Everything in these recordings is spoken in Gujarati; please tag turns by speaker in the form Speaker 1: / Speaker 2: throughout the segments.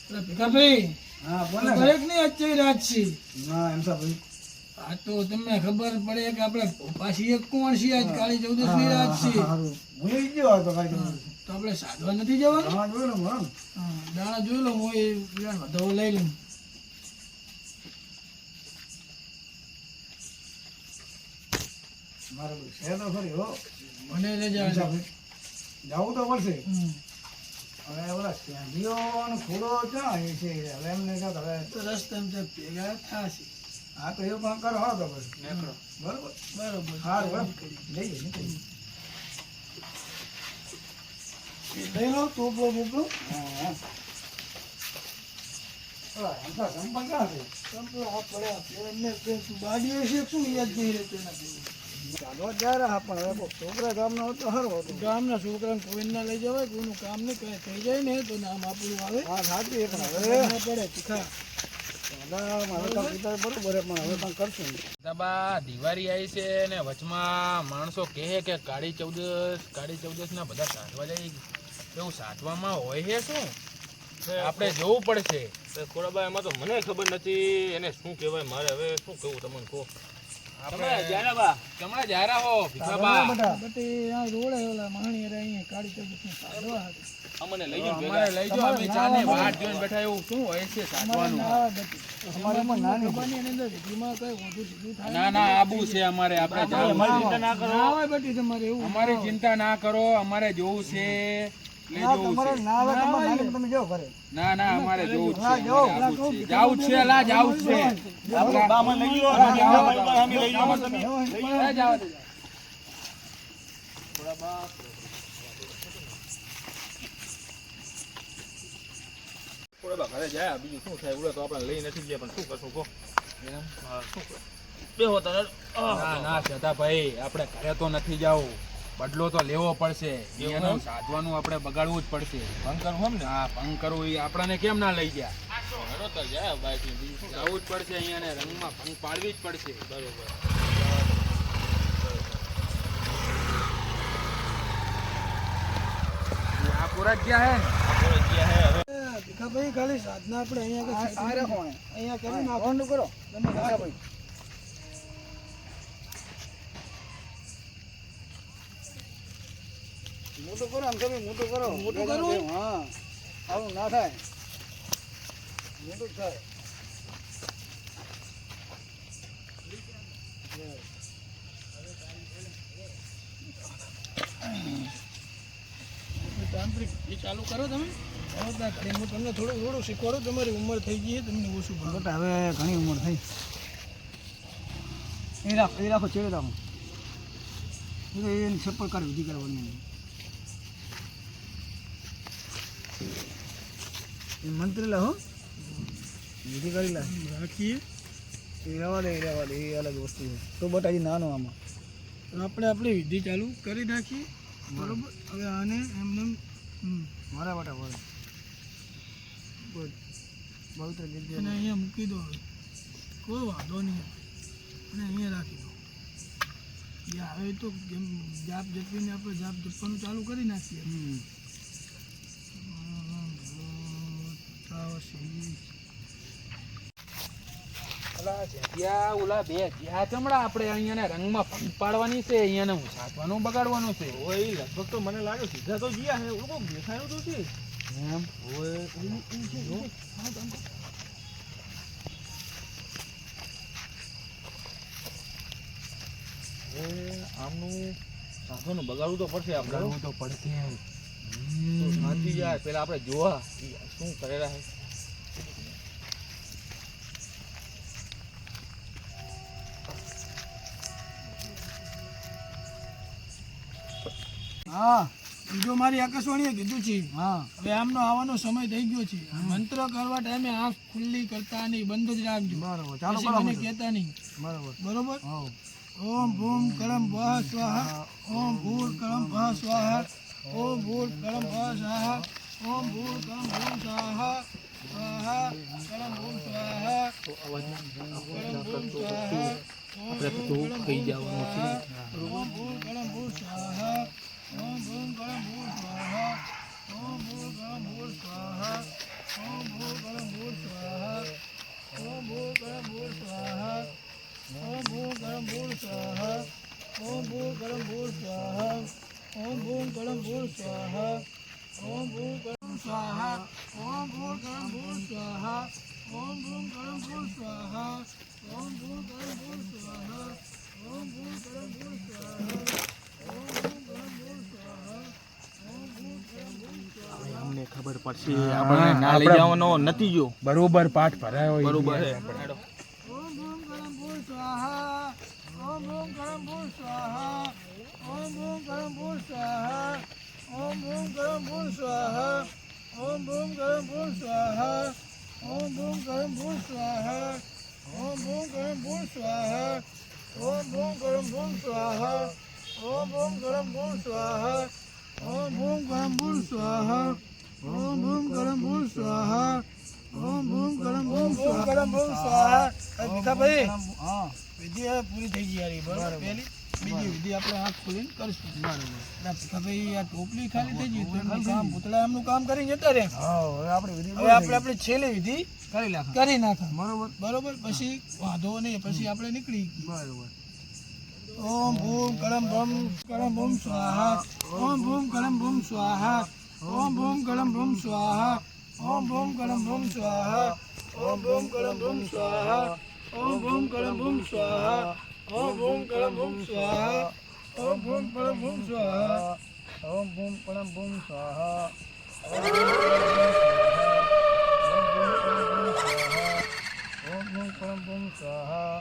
Speaker 1: ભીખાભાઈ
Speaker 2: હા બોલે
Speaker 1: દરેક ની અચ્છી રાત છે.
Speaker 2: ના એમ ભાઈ
Speaker 1: આ તો તમને ખબર પડે કે આપણે પાછી એક કોણ છે આજ કાળી ચૌદશ ની રાત છે.
Speaker 2: ભૂલી ગયો હતો કાઈ
Speaker 1: તો આપણે સાધવા નથી જવાનું.
Speaker 2: હા જોઈ લો મોરમ
Speaker 1: દાણા જોઈ લો હું એ વધાવો લઈ લઉં.
Speaker 2: મારે છે તો ખરી હો
Speaker 1: મને રજા
Speaker 2: ભાઈ જવું તો પડશે
Speaker 1: હમ.
Speaker 2: હવે ઓલા સ્ટેન્ડીઓ અને ફૂલો ક્યાં એ છે હવે એમને કહો હવે
Speaker 1: તો રસ્તામાં તો ભેગા થશે.
Speaker 2: હા તો એ પણ કરો હો તો પછી
Speaker 1: નીકળો.
Speaker 2: બરોબર
Speaker 1: બરોબર
Speaker 2: હા બરોબર જઈએ નીકળીએ લઈ લો ટોપલો બોપલો હા હા સંપર્ક ક્યાં છે
Speaker 1: સંપલો આ પડ્યા એમને બાડીઓ છે શું યાદ નહીં રહેતું એના જેવું.
Speaker 2: ચાલો જાય રહ્યા પણ હવે છોકરા ગામનો હતો સારું હતું
Speaker 1: ગામના છોકરાને કોઈ ના લઈ જવાય કોઈનું કામ નહીં કઈ થઈ જાય ને તો નામ આપણું આવે.
Speaker 2: હા સાચી એક હવે
Speaker 1: ના પડે તીખા.
Speaker 2: હવે તો પિતા બરોબર છે પણ હવે પણ કરશું
Speaker 3: દબા દિવાળી આવી છે ને વચમાં માણસો કહે કે કાળી ચૌદશ ના બધા સાધવા જાય એવું સાધવામાં હોય છે શું આપણે જોવું પડશે.
Speaker 4: ખોડાબા એમાં તો મને ખબર નથી એને શું કહેવાય મારે હવે શું કહું તમને કહો
Speaker 3: આપણે ચમડા જારા હો ભીખાબા
Speaker 1: બટી આ રોડે ઓલા માણી રે અહીંયા કાળી ચૌદશની સાધવા હતી.
Speaker 4: અમને લઈ જાઓ
Speaker 3: અમારે લઈ જાઓ અમે ચાને વાટ જોઈને બેઠા એવું શું હોય છે સાધવાનું.
Speaker 1: ખબાની અંદર વિધિમાં કઈ વધુ સીધું થાય
Speaker 3: ના ના આબુ છે અમારે આપણે જાવું છે.
Speaker 4: ચિંતા ના કરો
Speaker 1: ના હોય બટી તમારે એવું
Speaker 3: અમારી ચિંતા ના કરો અમારે જોવું છે લઈ જવું છે.
Speaker 2: ના આવે તમારે નાની તમે જો ઘરે
Speaker 3: ના ના અમારે જોવું છે અમારે આબુ છે. જાવું જ છે લા જાવું જ છે
Speaker 4: બામાં લઈ જાઓ
Speaker 3: જાઓ, જાઓ.
Speaker 4: બામાં લઈ જાઓ તમે
Speaker 3: જાઓ
Speaker 4: ખોડાબા ઘરે જાય બીજું શું થાય ઉડે તો આપણે લઈ નથી ગયા પણ શું કરશું કહો હા શું કર બેહો તને
Speaker 3: ના ના સદાભાઈ આપણે ઘરે તો નથી જવું બદલો તો લેવો પડશે એનું સાધવાનું આપણે બગાડવું જ પડશે.
Speaker 4: ભંગ કરવું એમ ને
Speaker 3: હા ભંગ કરવું એ આપણને કેમ ના લઈ ગયા
Speaker 4: હેડો તો જાય બાઈક બીજું
Speaker 3: જવું જ પડશે અહીંયા રંગમાં ભંગ પાડવી જ પડશે.
Speaker 4: બરોબર
Speaker 3: આ પૂરા જ ગયા હે ને
Speaker 4: આપણે ગયા હે હવે
Speaker 1: ભીખાભાઈ ખાલી સાધના આપણે અહીંયા
Speaker 2: આ રાખો
Speaker 1: અહીંયા કરી નાખો.
Speaker 2: નાખવાનું કરો
Speaker 1: તમે રાખો.
Speaker 2: ભાઈ મોટું કરો આમ તમે મોટું કરો
Speaker 1: મોટું કરું?
Speaker 2: હા આવું ના થાય મોટું થાય
Speaker 1: તાંત્રિક એ ચાલુ કરો તમે. હું તમને થોડું શીખવાડું. તમારી ઉંમર થઈ ગઈ છે તમને ઓછું ભાવે.
Speaker 2: બટા હવે ઘણી ઉંમર થઈ એ રાખો ચેડે રાખો એની ચપ્પલ કાઢી વિધિ કરવાની એ મંત્ર લાવો વિધિ કરી લા
Speaker 1: રાખીએ
Speaker 2: એ રહેવા દે એ અલગ વસ્તુ છે તો બટાજી નાનો આમાં
Speaker 1: તો આપણે આપણી વિધિ ચાલુ કરી નાખીએ. બરોબર. હવે આને એમને
Speaker 2: મારા બટા બોલે પવિત્ર
Speaker 1: એને
Speaker 2: જગ્યા
Speaker 1: અહીંયા મૂકી દો. હવે કોઈ વાંધો નહીં. અને અહીંયા રાખી દો. હવે તો જાપ જપીને આપણે જાપ જપવાનું ચાલુ કરી નાખીએ.
Speaker 3: ઓલા બે જ્યાં ચમડા આપણે અહીંયા રંગમાં ભંગ પાડવાની છે અહીંયા હું સાધવાનું બગાડવાનું છે.
Speaker 4: ઓય એ લગભગ તો મને લાગે સીધા તો ગયા હે ઓળખો દેખાયું તો છે
Speaker 3: એમ
Speaker 4: ઓય આમનું સાધવાનું બગાડવું તો પડશે આપણે
Speaker 3: બગાડવું તો પડશે.
Speaker 4: તો શાંતિ જાય પેલા આપણે જોવા શું કરેલા હે
Speaker 2: હા
Speaker 1: બીજો મારી આકાશવાણીએ કીધું છે
Speaker 2: હા
Speaker 1: હવે આમનો આવવાનો સમય થઈ ગયો છે. મંત્ર કરવા ટાઈમે આંખ ખુલ્લી કરતા નહીં, બંધ જ રાખજો.
Speaker 2: બરોબર ચાલો
Speaker 1: પછી
Speaker 2: કરો
Speaker 1: મને કહેતા નહીં.
Speaker 2: બરોબર
Speaker 1: બરોબર.
Speaker 2: હા
Speaker 1: ઓમ ભૂમ કળમ ભા સ્વાહા ઓમ ભૂર કળમ ભા સ્વાહા ઓમ ભૂર કળમ ભા સ્વાહા ઓમ ભૂર કળમ ભૂમ સ્વાહા સ્વાહા કળમ ભૂમ સ્વાહા કળમ ભૂમ સ્વાહા આપણે તો કહી જવાનું છે. ઓમ ભૂર કળમ ભૂ સ્વાહા ઓમ ભૂર કળમ ભૂ સ્વાહા ઓમ ભૂર કળમ ભૂ સ્વાહા ઓમ ભૂર કરમ ભૂમ સ્વાહા ઓમ ભૂમ કરમ ભૂમ સ્વાહા ઓમ ભૂમ કરમ ભૂમ સ્વાહા ઓમ ભૂમ કરમ ભૂમ સ્વાહા ઓમ ભૂમ કરમ ભૂમ સ્વાહા ઓમ ભૂમ કરમ ભૂમ સ્વાહા
Speaker 4: અમને ખબર પડશે આપણે ના લઈ જવાનો નથી જો
Speaker 3: બરોબર પાઠ ભરાયો
Speaker 4: બરોબર છે
Speaker 1: ઓમ ભૂમ કરમ ભૂમ સ્વાહા ઓમ ભૂમ કરમ ભૂમ સ્વાહા ઓમ ભૂમ કરમ ભૂમ સ્વાહા ઓમ ભૂમ કરમ ભૂમ સ્વાહા ઓમ ભૂમ કરમ ભૂમ સ્વાહા ઓમ ભૂમ કરમ ભૂમ સ્વાહા ઓમ ભૂમ કરમ ભૂમ સ્વાહા ઓમ ભૂમ કરમ ભૂમ સ્વાહા ઓમ ભૂમ કરમ ભૂમ સ્વાહા ઓમ ભૂમ કરમ ભૂમ સ્વાહા ઓમ ભૂમ કરમ ભૂમ સ્વાહા ઓમ ભૂમ કરમ ભૂમ સ્વાહા ભીખાભાઈ
Speaker 2: હા
Speaker 1: વિધિ હવે પૂરી થઈ ગઈ યારી બરોબર પહેલી બીજી વિધિ આપણે આંખ ખોલીને કરશું ભીખાભાઈ આ ટોપલી ખાલી થઈ ગઈ તો એમનું કામ પૂતળા એમનું કામ કરીને જતા રહે
Speaker 2: હા હવે આપણે વિધિ
Speaker 1: હવે આપણે આપણી છેલ્લી વિધિ
Speaker 2: કરી નાખ
Speaker 1: કરી નાખા
Speaker 2: બરોબર
Speaker 1: બરોબર પછી વાંધો નહીં પછી આપણે નીકળી
Speaker 2: બરોબર
Speaker 1: ઓમ ભૂમ કરમ ભૂમ સ્વાહા ઓમ ભૂમ કરમ ભૂમ સ્વાહા ઓમ ભૂમ કરમ ભૂમ સ્વાહા ઓમ ભૂમ કરમ ભૂમ સ્વાહા ઓમ ભૂમ કરમ ભૂમ સ્વાહા ઓમ ભૂમ કરમ ભૂમ સ્વાહા ઓમ ભૂમ કરમ ભૂમ સ્વાહા ઓમ ભૂમ કરમ ભૂમ સ્વાહા
Speaker 2: ઓમ ભૂમ પરમ ભૂમ સ્વાહા ઓમ ભૂમ પરમ ભૂમ સ્વાહા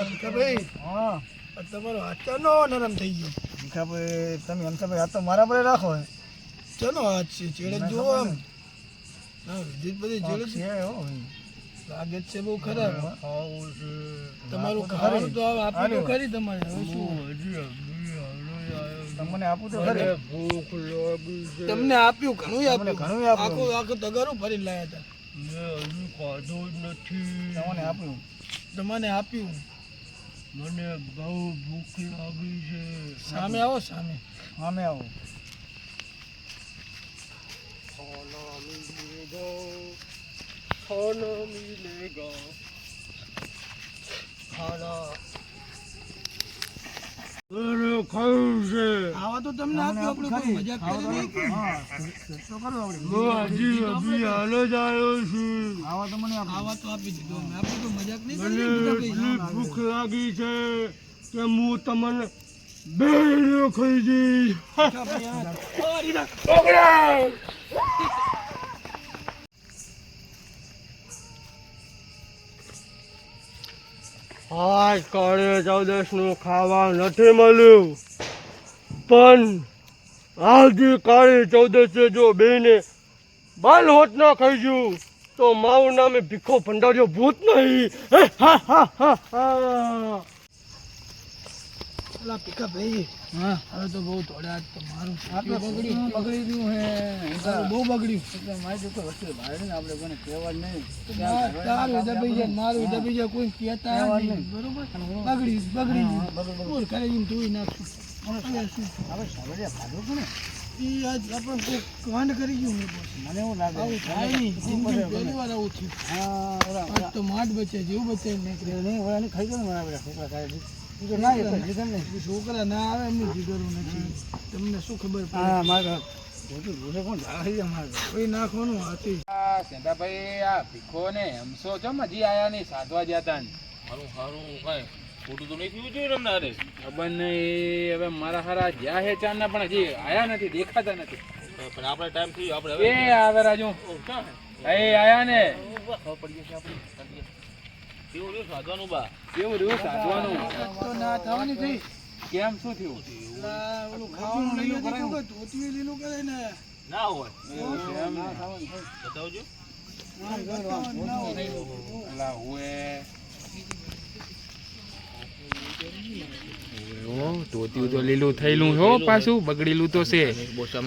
Speaker 1: ભીખાભાઈ
Speaker 2: હા
Speaker 1: આ તમારો હાથ ચાનો નરમ થઈ ગયો
Speaker 2: ભીખાભાઈ તમે હંસાભાઈ હાથ તો મારા પર રાખો હે
Speaker 1: ચાનો હાથ છે ચેડે જુઓ આમ હા વિધિ બધી ચેડે
Speaker 2: છે હો
Speaker 1: લાગે જ છે બહુ ખરાબ તમારું ખાવાનું તો હવે આપ્યું તો ખરી તમારે હવે શું
Speaker 2: તમને આપું તો ખરી
Speaker 3: ભૂખ લાગી છે
Speaker 1: તમને આપ્યું ઘણું આપ્યું
Speaker 2: ઘણું આપ્યું.
Speaker 1: આખું આખું તગારું ભરીને લાયા
Speaker 3: મેં હજુ ખાધું જ નથી
Speaker 2: તમને આપ્યું
Speaker 1: હતા તમને આપ્યું
Speaker 3: મને બહુ ભૂખ લાગી છે
Speaker 1: સામે આવો સામે
Speaker 2: અમે આવો
Speaker 3: खाना मिलेगा खाना અરે ખાયું છે
Speaker 1: આવા તો તમને આપ્યું આપણે કોઈ મજાક કરી નહીં કે
Speaker 2: હા તો કરો આપણે
Speaker 3: હું હજી અભી હાલ જ આવ્યો છું
Speaker 2: આવા તો મને આપો
Speaker 1: આવા તો આપી દીધો અમે આપણે તો મજાક નહીં કરી
Speaker 3: મને
Speaker 1: દીધા
Speaker 3: એટલી ભૂખ લાગી છે કે હું તમને બેડો ખાઈ જઈશ આજ કાળે ચૌદશ નું ખાવા નથી મળ્યું પણ આજે કાળે ચૌદશે જો બેને બાલ હોત ના ખાઈ ગયું તો મારું નામે ભીખો ભંડાર્યો ભૂત નહીં
Speaker 1: પેલા ભીખાભાઈ
Speaker 2: હા
Speaker 1: હવે તો બહુ દોડ્યા તમારું
Speaker 2: આપણે બગડી ગયું હે
Speaker 1: બહુ બગડ્યું
Speaker 2: એટલે મારી જોકે વસ્તુ ભારે ને આપણે કોને કહેવા જ નહીં
Speaker 1: તારું દબાઈ જાય મારું દબાઈ જાય કોઈ કહેતા નહીં બરોબર બગડી ગયું બોલ કરે એમ ધોઈ નાખશું હવે શું
Speaker 2: હવે સવારે ખાધું કોને
Speaker 1: ઈ આજ આપણે કોઈ કાંડ કરી ગયું ને બોસ
Speaker 2: મને એવું લાગે
Speaker 1: આવું થાય નહીં જિંદગીમાં પહેલી વાર આવું થયું
Speaker 2: હા ઓલા
Speaker 1: આજ તો માઠ બચે જેવું બચે નીકળે
Speaker 2: નહીં ઓલા ખાઈ ગયો ને મારા બધા છોકરા ખાઈ તો ના એ જીગર ને
Speaker 1: છોકરા ના આવે એમની જીગરું નથી તમને શું ખબર પડે
Speaker 2: હા મારા ભૂસે કોણ ઝાડા થઈ મારે
Speaker 1: કોઈ નાખવાનું હાથી
Speaker 3: સેંધાભાઈ આ ભીખો ને હમસો ચમ હજી આયા નહીં સાધવા જતા ને
Speaker 4: હારું હારું કઈ ખોટું તો નહીં થયું જોઈએ તમને અરે
Speaker 3: ખબર નહીં હવે મારા હારા જ્યાં હે ચાર ના પણ હજી આયા નથી દેખાતા નથી
Speaker 4: પણ આપણે ટાઈમ થઈ ગયો આપણે
Speaker 3: એ
Speaker 4: હવે
Speaker 3: આવે રાજુ
Speaker 4: ક્યાં
Speaker 3: એ આયા ને
Speaker 4: ખબર પડી ગઈ છે આપણે કેવું રહ્યું સાધવાનું બા
Speaker 3: કેવું રહ્યું સાધવાનું
Speaker 1: તો ના થવાની થઈ
Speaker 3: કેમ શું થયું
Speaker 1: ઓલું ખાવાનું લીલું દીધું કે ધોતિયું લીલું કરે ને
Speaker 4: ના હોય
Speaker 3: એવું છે એમ ને?
Speaker 4: બતાવજો
Speaker 3: અલા હુએ ધોતિયું તો લીલું થયેલું હો પાછું બગડેલું તો છે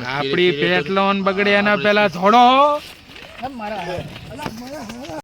Speaker 3: આપડી પેટલોન બગડે એના પેલા થોડો
Speaker 1: મારા